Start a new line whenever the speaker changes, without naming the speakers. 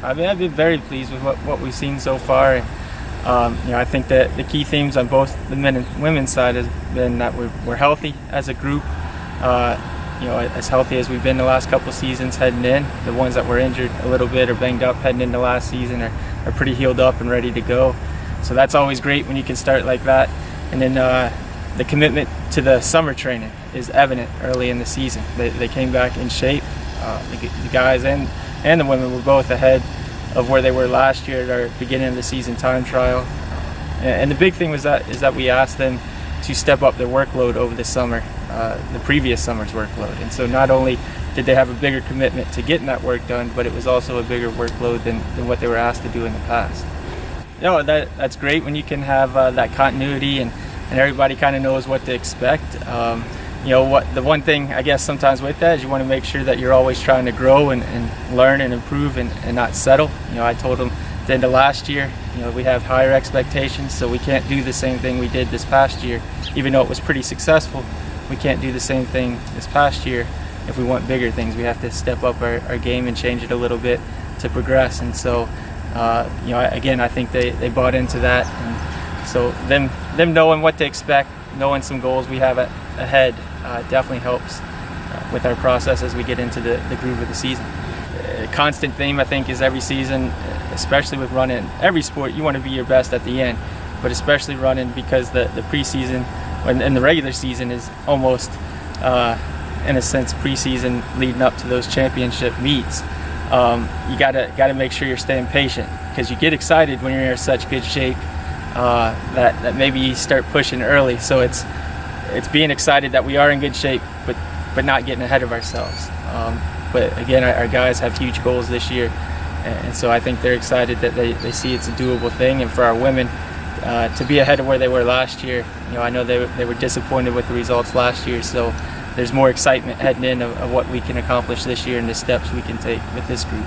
I mean, I've been very pleased with what we've seen so far. I think that the key themes on both the men and women's side has been that we're healthy as a group. As healthy as we've been the last couple seasons heading in. The ones that were injured a little bit or banged up heading into last season are pretty healed up and ready to go. So that's always great when you can start like that. And then the commitment to the summer training is evident early in the season. They came back in shape. The guys and the women were both ahead of where they were last year at our beginning of the season time trial. And the big thing is that we asked them to step up their workload over the summer, the previous summer's workload. And so not only did they have a bigger commitment to getting that work done, but it was also a bigger workload than what they were asked to do in the past. That's great when you can have that continuity and everybody kind of knows what to expect. The one thing I guess sometimes with that is you want to make sure that you're always trying to grow and learn and improve and not settle. I told them at the end of last year, we have higher expectations, so we can't do the same thing we did this past year. Even though it was pretty successful, we can't do the same thing this past year. If we want bigger things, we have to step up our game and change it a little bit to progress. And so, I think they bought into that. And so them knowing what to expect, knowing some goals we have ahead, definitely helps with our process as we get into the groove of the season. A constant theme, I think, is every season, especially with running. Every sport, you want to be your best at the end, but especially running because the preseason and the regular season is almost, in a sense, preseason leading up to those championship meets. You gotta make sure you're staying patient because you get excited when you're in such good shape that maybe you start pushing early. So it's being excited that we are in good shape, but not getting ahead of ourselves. But again, our guys have huge goals this year, and so I think they're excited that they see it's a doable thing. And for our women to be ahead of where they were last year, I know they were disappointed with the results last year, so there's more excitement heading in of what we can accomplish this year and the steps we can take with this group.